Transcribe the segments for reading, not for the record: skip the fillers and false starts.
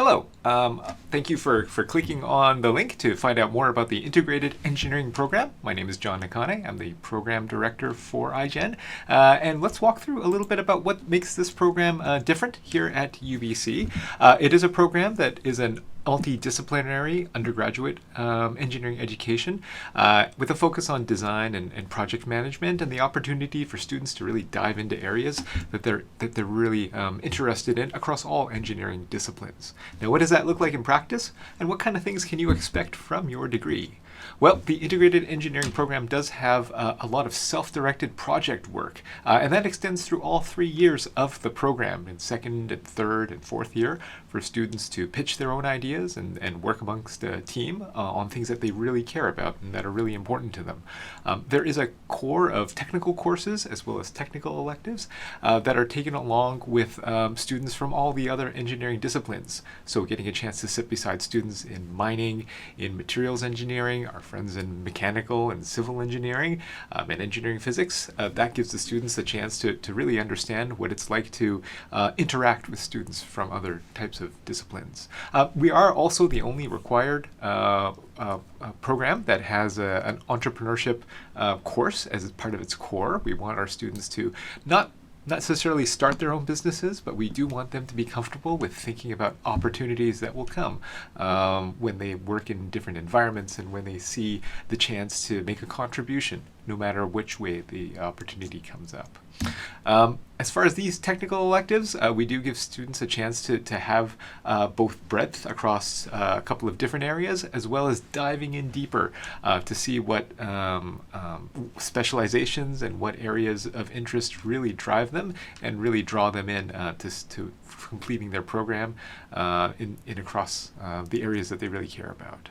Hello. Thank you for clicking on the link to find out more about the Integrated Engineering Program. My name is John Nakane. I'm the Program Director for iGen. And let's walk through a little bit about what makes this program different here at UBC. It is a program that is an multidisciplinary undergraduate engineering education with a focus on design and project management, and the opportunity for students to really dive into areas that they're really interested in across all engineering disciplines. Now, what does that look like in practice, and what kind of things can you expect from your degree? Well, the Integrated Engineering Program does have a lot of self-directed project work, and that extends through all 3 years of the program, in second and third and fourth year, for students to pitch their own ideas and work amongst a team on things that they really care about and that are really important to them. There is a core of technical courses as well as technical electives that are taken along with students from all the other engineering disciplines. So getting a chance to sit beside students in mining, in materials engineering, our friends in mechanical and civil engineering, and engineering physics, that gives the students the chance to really understand what it's like to interact with students from other types of disciplines. We are also the only required program that has an entrepreneurship course as part of its core. We want our students to not necessarily start their own businesses, but we do want them to be comfortable with thinking about opportunities that will come when they work in different environments and when they see the chance to make a contribution, no matter which way the opportunity comes up. As far as these technical electives, we do give students a chance to have both breadth across a couple of different areas, as well as diving in deeper to see what specializations and what areas of interest really drive them and really draw them in to completing their program in across the areas that they really care about.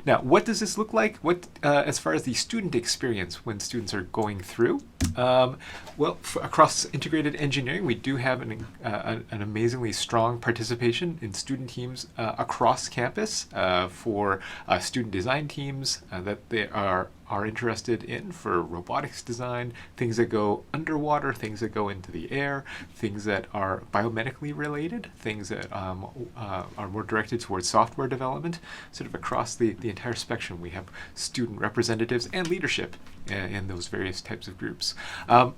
Now, what does this look like? As far as the student experience when students are going through? Across integrated engineering, we do have an amazingly strong participation in student teams across campus for student design teams that they are interested in for robotics design, things that go underwater, things that go into the air, things that are biomedically related, things that are more directed towards software development. Sort of across the entire spectrum, we have student representatives and leadership in those various types of groups.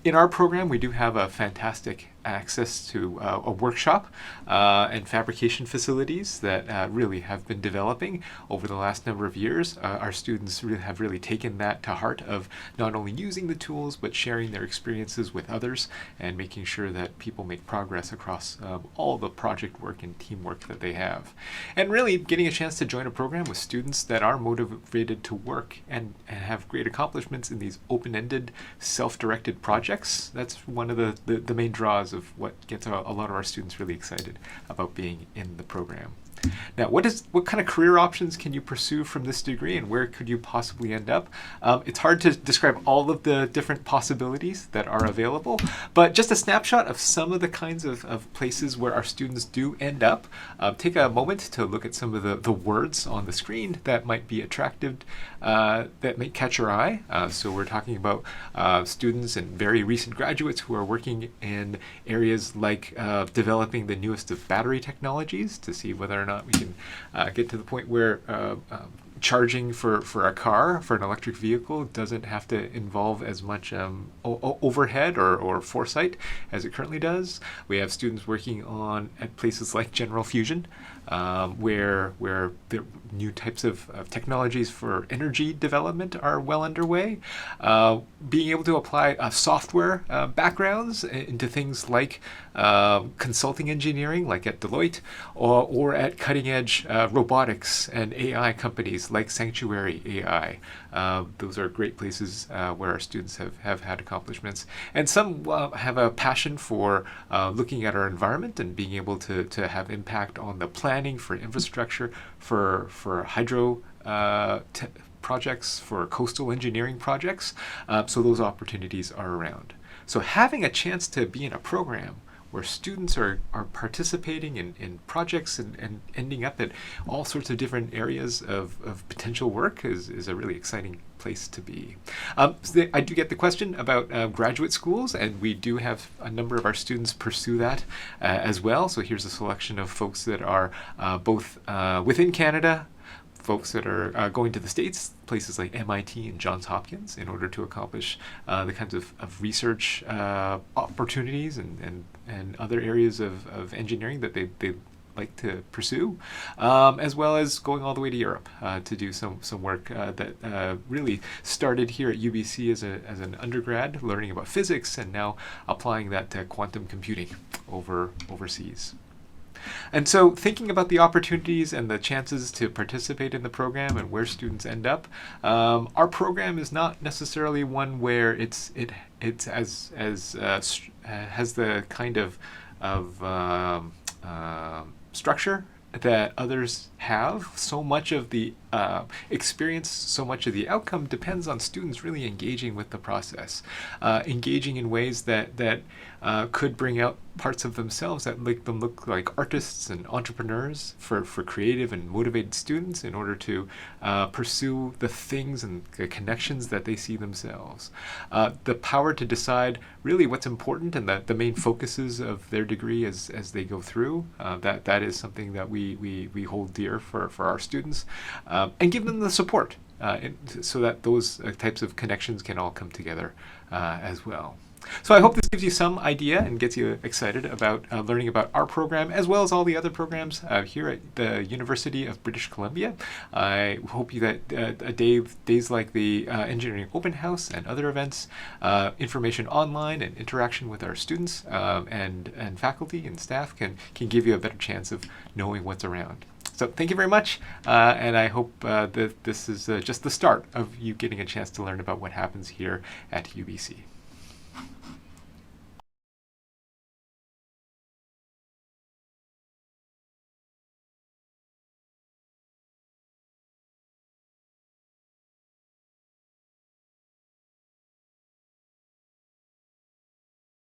In our program, we do have a fantastic access to a workshop and fabrication facilities that really have been developing over the last number of years. Our students have really taken that to heart of not only using the tools but sharing their experiences with others and making sure that people make progress across all the project work and teamwork that they have. And really getting a chance to join a program with students that are motivated to work and have great accomplishments in these open-ended, self-directed projects. That's one of the main draws of what gets a lot of our students really excited about being in the program. Now, what kind of career options can you pursue from this degree, and where could you possibly end up? It's hard to describe all of the different possibilities that are available, but just a snapshot of some of the kinds of places where our students do end up. Take a moment to look at some of the words on the screen that might be attractive, that may catch your eye. So we're talking about students and very recent graduates who are working in areas like developing the newest of battery technologies to see whether or not we can get to the point where charging for a car, for an electric vehicle, doesn't have to involve as much overhead or foresight as it currently does. We have students working at places like General Fusion, where the new types of technologies for energy development are well underway. Being able to apply software backgrounds into things like consulting engineering, like at Deloitte, or at cutting-edge robotics and AI companies like Sanctuary AI. Those are great places where our students have had accomplishments. And some have a passion for looking at our environment and being able to have impact on the planning for infrastructure, for hydro projects, for coastal engineering projects. So those opportunities are around. So having a chance to be in a program where students are participating in projects and ending up at all sorts of different areas of potential work is a really exciting place to be. So I do get the question about graduate schools, and we do have a number of our students pursue that as well. So here's a selection of folks that are both within Canada, folks that are going to the States, places like MIT and Johns Hopkins, in order to accomplish the kinds of research opportunities and other areas of engineering that they like to pursue, as well as going all the way to Europe to do some work that really started here at UBC as an undergrad, learning about physics, and now applying that to quantum computing overseas. And so thinking about the opportunities and the chances to participate in the program and where students end up, our program is not necessarily one where it's as has the kind of structure that others have. So much of the experience, so much of the outcome depends on students really engaging with the process, engaging in ways that could bring out parts of themselves that make them look like artists and entrepreneurs for creative and motivated students in order to pursue the things and the connections that they see themselves. The power to decide really what's important and the main focuses of their degree as they go through, that is something that we hold dear for our students, and give them the support so that those types of connections can all come together as well. So I hope this gives you some idea and gets you excited about learning about our program, as well as all the other programs here at the University of British Columbia. I hope you that days like the Engineering Open House and other events, information online and interaction with our students and faculty and staff can give you a better chance of knowing what's around. So thank you very much, and I hope that this is just the start of you getting a chance to learn about what happens here at UBC.